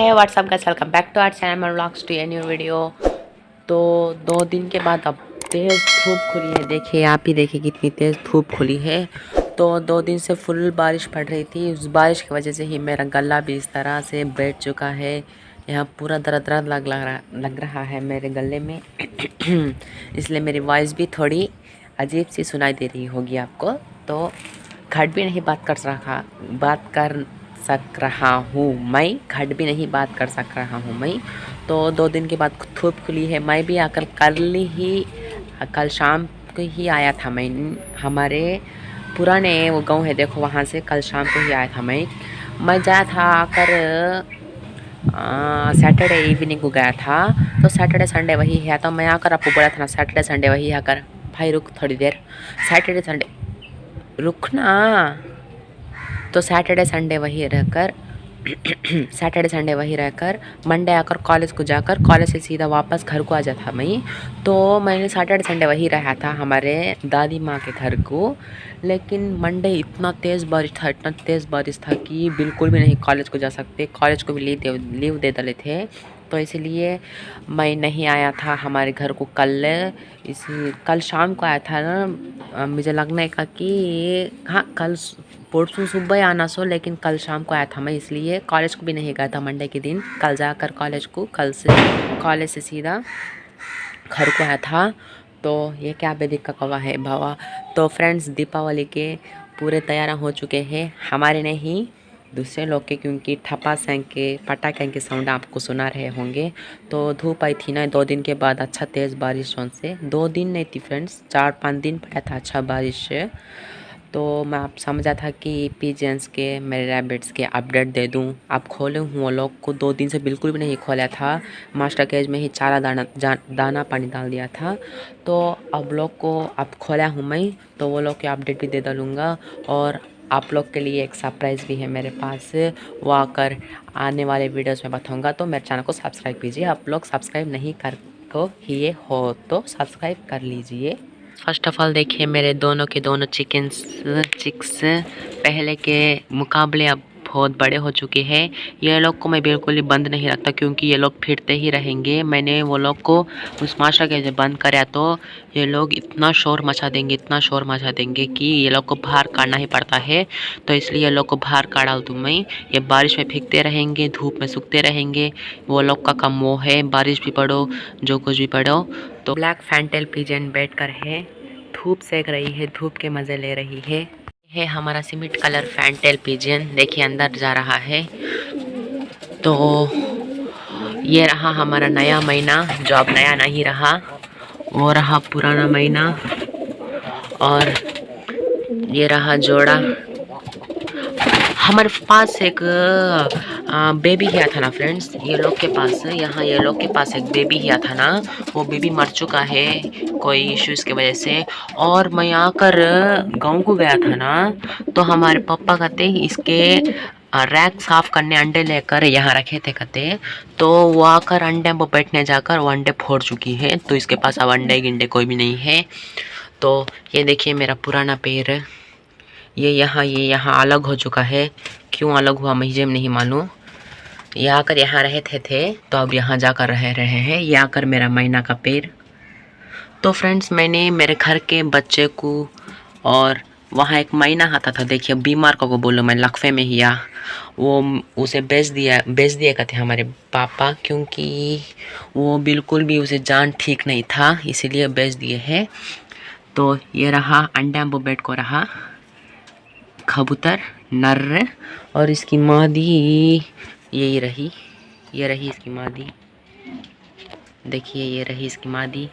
है what's up guys, welcome back to our channel vlogs to a new video. तो 2 दिन के बाद अब तेज़ धूप खुली है। देखिए, आप ही देखिए कितनी तेज़ धूप खुली है। तो 2 दिन से फुल बारिश पड़ रही थी। उस बारिश की वजह से ही मेरा गला भी इस तरह से बैठ चुका है। यहाँ पूरा दर्द दर्द लग रहा है मेरे गले में इसलिए मेरी वॉइस भी थोड़ी अजीब सी सुनाई दे रही होगी आपको। तो घट भी नहीं बात कर सक रहा हूँ मैं घट भी नहीं बात कर सक रहा हूँ मैं। तो 2 दिन के बाद धूप खुली है। मैं भी आकर कल शाम को ही आया था। मैं हमारे पुराने वो गांव है, देखो वहाँ से कल शाम को ही आया था। मैं जाया था आकर सैटरडे इवनिंग को गया था। तो सैटरडे संडे वही है। तो मैं आकर आपको बोला था ना, सैटरडे संडे वही आकर। भाई रुक थोड़ी देर, सैटरडे संडे रुकना। तो सैटरडे संडे वही रहकर मंडे आकर कॉलेज को जाकर कॉलेज से सीधा वापस घर को आ जाता मैं। तो मैंने सैटरडे संडे वही रहा था हमारे दादी माँ के घर को। लेकिन मंडे इतना तेज़ बारिश था कि बिल्कुल भी नहीं कॉलेज को जा सकते। कॉलेज को भी लीव दे डाले थे। तो इसलिए मैं नहीं आया था हमारे घर को। कल शाम को आया था ना। मुझे लगने का कि हाँ, कल परसों सुबह आना सो, लेकिन कल शाम को आया था मैं। इसलिए कॉलेज को भी नहीं गया था मंडे के दिन। कल जाकर कॉलेज से सीधा घर को आया था। तो ये क्या बेदी का कवा है भावा। तो फ्रेंड्स, दीपावली के पूरे तैयार हो चुके हैं, हमारे नहीं दूसरे लोग के, क्योंकि पटाखे के साउंड आपको सुना रहे होंगे। तो धूप आई थी ना 2 दिन के बाद, अच्छा तेज़ बारिश से 2 दिन नहीं थी फ्रेंड्स, 4-5 दिन पड़ा था अच्छा बारिश। तो मैं आप समझा था कि पिजन्स के, मेरे रैबिट्स के अपडेट दे दूं। आप खोले हूँ वो लोग को 2 दिन से बिल्कुल भी नहीं खोला था। मास्टर केज में ही चारा दाना पानी डाल दिया था। तो अब लोग को अब खोला हूँ मैं, तो वो लोग के अपडेट भी दे डालूँगा। और आप लोग के लिए एक सरप्राइज़ भी है मेरे पास, वो आकर आने वाले वीडियोज़ में बताऊँगा। तो मेरे चैनल को सब्सक्राइब कीजिए। आप लोग सब्सक्राइब नहीं कर को किए हो तो सब्सक्राइब कर लीजिए। फर्स्ट ऑफ ऑल देखिए, मेरे दोनों के दोनों चिक्स पहले के मुकाबले अब बहुत बड़े हो चुके हैं। ये लोग को मैं बिल्कुल ही बंद नहीं रखता, क्योंकि ये लोग फिरते ही रहेंगे। मैंने वो लोग को उस माशा के जब बंद कराया तो ये लोग इतना शोर मचा देंगे कि ये लोग को बाहर काटना ही पड़ता है। तो इसलिए ये लोग को बाहर काट डाल दूँ मैं। ये बारिश में भीगते रहेंगे, धूप में सूखते रहेंगे। वो लोग का काम वो है, बारिश भी पड़ो जो कुछ भी पड़ो। तो ब्लैक फैंटेल पिजन बैठकर है, धूप सेक रही है, धूप के मज़े ले रही है हमारा सीमेंट कलर फैंटेल पिजन। देखिए अंदर जा रहा है। तो ये रहा हमारा नया महीना, जो अब नया नहीं रहा, वो रहा पुराना महीना। और ये रहा जोड़ा। हमारे पास एक बेबी गया था ना फ्रेंड्स, ये लोग के पास, यहाँ ये लोग के पास एक बेबी गया था ना। वो बेबी मर चुका है कोई इश्यूज़ की वजह से। और मैं आकर गांव को गया था ना, तो हमारे पापा कहते इसके रैक साफ करने अंडे लेकर यहाँ रखे थे कहते। तो वो आकर अंडे पर बैठने जाकर वो अंडे फोड़ चुकी है। तो इसके पास अब अंडे गिंडे कोई भी नहीं है। तो ये देखिए मेरा पुराना पैर, ये यहाँ अलग हो चुका है। क्यों अलग हुआ मुझे नहीं मालूम। ये आकर यहाँ रहते थे, तो अब यहाँ जाकर रह रहे हैं। ये आकर मेरा मैना का पैर। तो फ्रेंड्स, मैंने मेरे घर के बच्चे को, और वहाँ एक मैना आता था, देखिए बीमार को बोलो मैं लकफे में ही आ, वो उसे बेच दिया कहते हमारे पापा, क्योंकि वो बिल्कुल भी उसे जान ठीक नहीं था, इसीलिए बेच दिए हैं। तो ये रहा अंडा बेड को रहा कबूतर नर, और इसकी मादी ये रही इसकी मादी। देखिए ये रही इसकी मादी।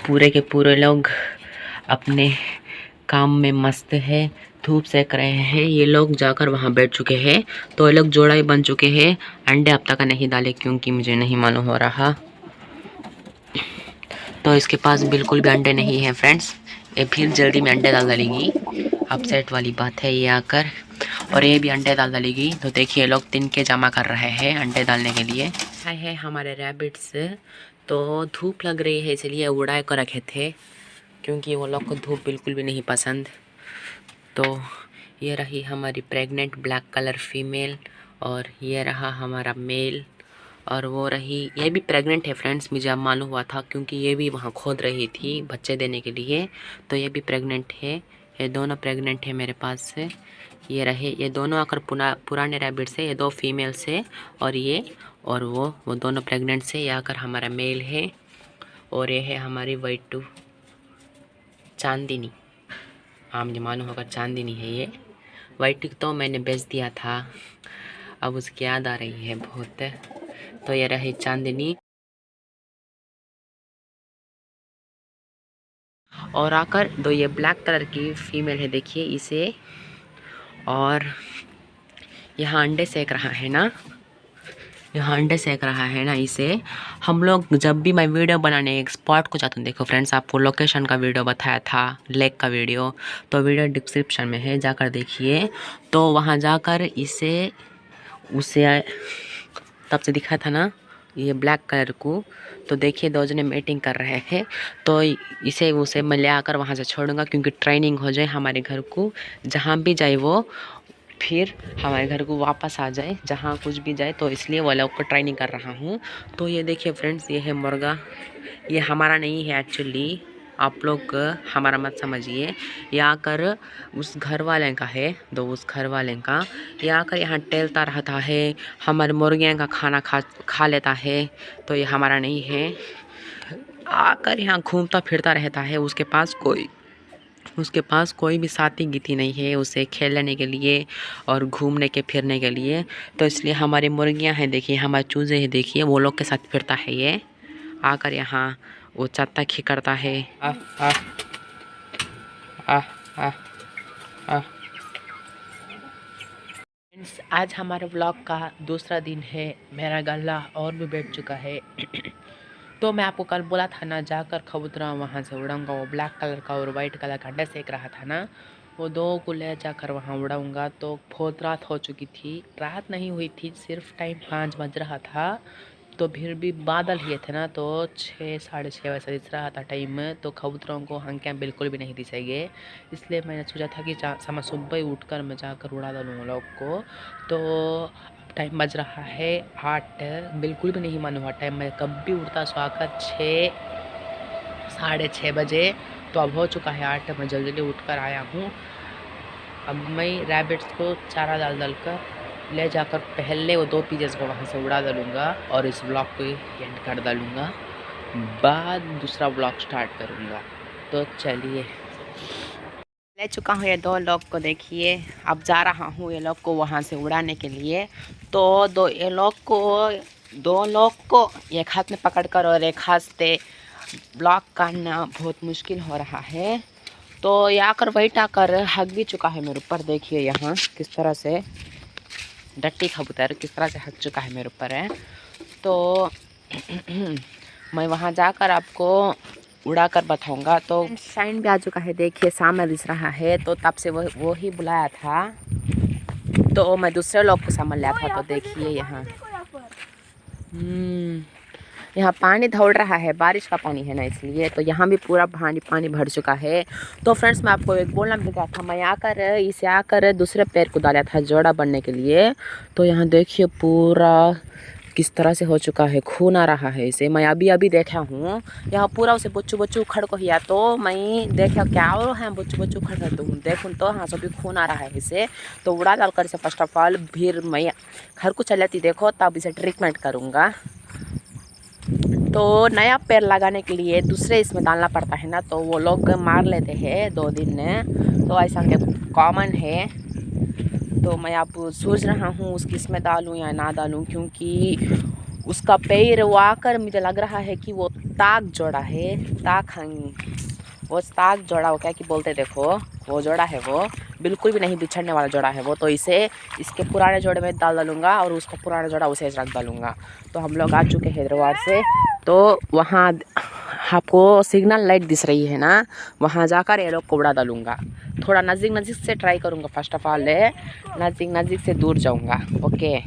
पूरे के पूरे लोग अपने काम में मस्त है, धूप सेक रहे हैं। ये लोग जाकर वहाँ बैठ चुके हैं। तो ये लोग जोड़ा ही बन चुके हैं। अंडे अब तक नहीं डाले, क्योंकि मुझे नहीं मालूम हो रहा। तो इसके पास बिल्कुल भी अंडे नहीं हैं फ्रेंड्स। ये फिर जल्दी में अंडे डाल डालेगी, अपसेट वाली बात है ये आकर। और ये भी अंडे डाल डालेगी। तो देखिए लोग तिनके जमा कर रहे हैं अंडे डालने के लिए। है हमारे रैबिट्स। तो धूप लग रही है इसलिए उड़ा कर रखे थे, क्योंकि वो लोग को धूप बिल्कुल भी नहीं पसंद। तो ये रही हमारी प्रेग्नेंट ब्लैक कलर फीमेल, और ये रहा हमारा मेल, और वो रही, ये भी प्रेग्नेंट है फ्रेंड्स, मुझे अब मालूम हुआ था क्योंकि ये भी वहाँ खोद रही थी बच्चे देने के लिए, तो ये भी प्रेग्नेंट है। ये दोनों प्रेग्नेंट है मेरे पास से। ये रहे, ये दोनों आकर पुराने रैबिट्स है, ये 2 फीमेल्स है और ये और वो दोनों प्रेग्नेंट से। ये आकर हमारा मेल है और ये है हमारी वाइटू चांदनी। हाँ मुझे मालूम होगा चांदनी है ये। वाइटू तो मैंने बेच दिया था, अब उसकी याद आ रही है बहुत। तो ये रही चांदनी। और आकर दो ये ब्लैक कलर की फीमेल है, देखिए इसे। और यहाँ अंडे सेक रहा है ना, यहाँ अंडे सेक रहा है ना इसे। हम लोग जब भी मैं वीडियो बनाने एक स्पॉट को जाता हूँ, देखो फ्रेंड्स आपको लोकेशन का वीडियो बताया था, लेक का वीडियो, तो वीडियो डिस्क्रिप्शन में है, जाकर देखिए। तो वहाँ जाकर इसे उसे तब से दिखा था ना ये ब्लैक कलर को, तो देखिए 2 जने मीटिंग कर रहे हैं। तो इसे उसे मैं ले आकर वहाँ से छोड़ूंगा क्योंकि ट्रेनिंग हो जाए हमारे घर को, जहाँ भी जाए वो फिर हमारे घर को वापस आ जाए, जहाँ कुछ भी जाए, तो इसलिए वो लोग को ट्रेनिंग कर रहा हूँ। तो ये देखिए फ्रेंड्स, ये है मुर्गा, ये हमारा नहीं है एक्चुअली, आप लोग हमारा मत समझिए। ये आकर उस घर वाले का है, दो उस घर वाले का। ये आकर यहाँ टहलता रहता है, हमारे मुर्गियों का खाना खा लेता है, तो ये हमारा नहीं है। आकर यहाँ घूमता फिरता रहता है, उसके पास कोई भी साथी गीती नहीं है उसे खेलने के लिए और घूमने के फिरने के लिए। तो इसलिए हमारी मुर्गियां हैं, देखिए हमारे चूज़े हैं, देखिए वो लोग के साथ फिरता है ये। आकर यहाँ वो चत्ता खी करता है। फ्रेंड्स आज हमारे व्लॉग का दूसरा दिन है, मेरा गला और भी बैठ चुका है। तो मैं आपको कल बोला था ना, जाकर कबूतरा वहाँ से उड़ाऊंगा, वो ब्लैक कलर का और वाइट कलर का अंडा सेक रहा था ना, वो 2 को ले जाकर वहाँ उड़ाऊंगा। तो बहुत रात हो चुकी थी, रात नहीं हुई थी, सिर्फ टाइम 5 बज रहा था, तो फिर भी बादल ही थे ना, तो 6 साढ़े 6 वैसा दिख रहा था टाइम। तो कबूतरों को हंकियाँ बिल्कुल भी नहीं दिखेंगे, इसलिए मैंने सोचा था कि समय सुबह ही उठकर मैं जाकर उड़ा डालूँ लोग को। तो टाइम बज रहा है 8, बिल्कुल भी नहीं मालूम हुआ टाइम, मैं कब भी उठता सो आकर 6 साढ़े 6 बजे। तो अब हो चुका है 8, मैं जल्दी जल्दी उठ कर आया हूँ। अब मैं रैबिट्स को चारा डाल कर ले जाकर पहले वो 2 पीजेस को वहाँ से उड़ा डालूँगा और इस ब्लॉग को एंड कर डालूँगा, बाद दूसरा ब्लॉग स्टार्ट करूँगा। तो चलिए, ले चुका हूँ ये 2 लोग को, देखिए अब जा रहा हूँ ये लोग को वहाँ से उड़ाने के लिए। तो 2 लोग को एक हाथ में पकड़कर और एक हाथ से ब्लॉक करना बहुत मुश्किल हो रहा है। तो यहाँ कर वेट आकर हक भी चुका है मेरे ऊपर, देखिए यहाँ किस तरह से डट्टी कबूतर किस तरह से हक चुका है मेरे ऊपर है। तो मैं वहाँ जाकर आपको उड़ा कर बताऊँगा। तो साइन भी आ चुका है, देखिए सामने दिख रहा है, तो तब से वो ही बुलाया था, तो मैं दूसरे लोग को सामान लिया था। तो देखिए यहाँ यहाँ पानी दौड़ रहा है, बारिश का पानी है ना इसलिए, तो यहाँ भी पूरा पानी भर चुका है। तो फ्रेंड्स मैं आपको एक बोलना भी था, मैं इसे आकर दूसरे पैर को डाला था जोड़ा बनने के लिए। तो यहाँ देखिए पूरा किस तरह से हो चुका है, खून आ रहा है इसे। मैं अभी देखा हूँ यहाँ पूरा उसे बच्चू उखड़ को हिया, तो मैं देखा क्या और है बच्चू उखड़ कर दूँ देखूँ, तो हाँ सभी खून आ रहा है इसे। तो उड़ा डालकर इसे फर्स्ट ऑफ ऑल, फिर मैं घर को चल जाती देखो, तब इसे ट्रीटमेंट करूँगा। तो नया पैर लगाने के लिए दूसरे इसमें डालना पड़ता है ना, तो वो लोग मार लेते हैं 2 दिन में, तो ऐसा कॉमन है। तो मैं अब सोच रहा हूँ उसकी इसमें डालूँ या ना डालूँ, क्योंकि उसका पैर वो आकर मुझे लग रहा है कि वो ताक जोड़ा है, वो ताक जोड़ा, वो क्या कि बोलते देखो, वो जोड़ा है, वो बिल्कुल भी नहीं बिछड़ने वाला जोड़ा है वो। तो इसे इसके पुराने जोड़े में डालूँगा और उसका पुराना जोड़ा उसे रख डालूँगा। तो हम लोग आ चुके हैं हैदराबाद से, तो वहाँ आपको सिग्नल लाइट दिख रही है ना, वहाँ जाकर ये लोग को उड़ा डालूँगा। थोड़ा नज़दीक से ट्राई करूँगा, फर्स्ट ऑफ ऑल नज़दीक से दूर जाऊँगा। ओके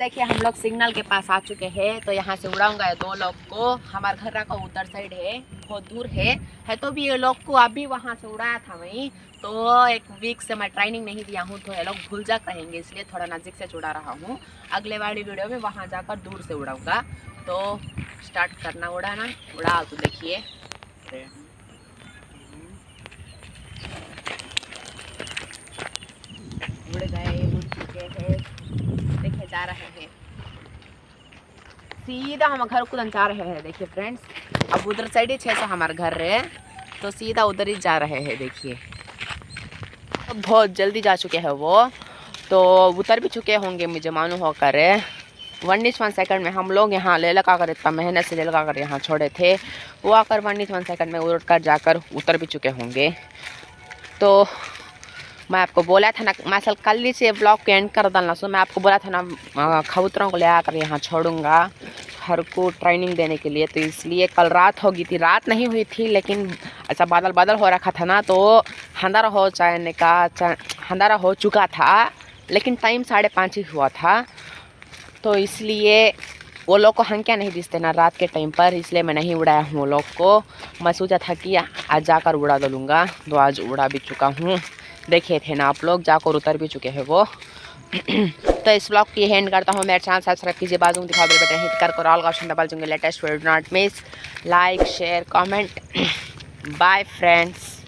देखिए हम लोग सिग्नल के पास आ चुके हैं, तो यहाँ से उड़ाऊंगा ये 2 लोग को। हमारे घर का उधर साइड है, बहुत दूर है तो भी ये लोग को अभी वहाँ से उड़ाया था वहीं। तो एक वीक से मैं ट्रेनिंग नहीं दिया हूँ, तो ये लोग भूल जा रहेंगे, इसलिए थोड़ा नज़दीक से उड़ा रहा हूँ। अगले वाली वीडियो में वहाँ जाकर दूर से उड़ाऊँगा। तो स्टार्ट करना उड़ाना, उड़ा तो देखिए। उड़ गए, उड़ चुके हैं, देखे जा रहे हैं सीधा हम घर को जा रहे हैं। देखिए फ्रेंड्स, अब उधर साइड ही 600 हमारा घर है, तो सीधा उधर ही जा रहे हैं। देखिए बहुत जल्दी जा चुके हैं वो, तो उतर भी चुके होंगे मुझे मालूम होकर। 1 सेकंड में हम लोग यहाँ ले लगा कर, इतना मेहनत से ले लगा कर यहाँ छोड़े थे, वो आकर 1 सेकंड में उड़ कर जाकर उतर भी चुके होंगे। तो मैं आपको बोला था ना, मैं कल ही से ब्लॉग को एंड कर डालना। सो मैं आपको बोला था ना कबूतरों को ले आकर यहाँ छोड़ूंगा घर को ट्रेनिंग देने के लिए, तो इसलिए कल रात हो गई थी। रात नहीं हुई थी, लेकिन ऐसा बादल बादल हो रखा था ना, तो अंधारा हो जाने का अंधारा हो चुका था, लेकिन टाइम 5:30 ही हुआ था। तो इसलिए वो लोग को हंकिया नहीं दिखते ना रात के टाइम पर, इसलिए मैं नहीं उड़ाया हूँ वो लोग को। मैं सोचा था कि आज जाकर उड़ा दूँगा, तो आज उड़ा भी चुका हूँ। देखे थे ना आप लोग, जाकर उतर भी चुके हैं वो। तो इस ब्लॉग की एंड करता हूँ। मेरे चैनल सब्सक्राइब कीजिए, बाजू दिखाओ बेल बटन हिट कर ऑल का ऑप्शन दबा दूँगी। Latest video not miss, like share comment. Bye friends.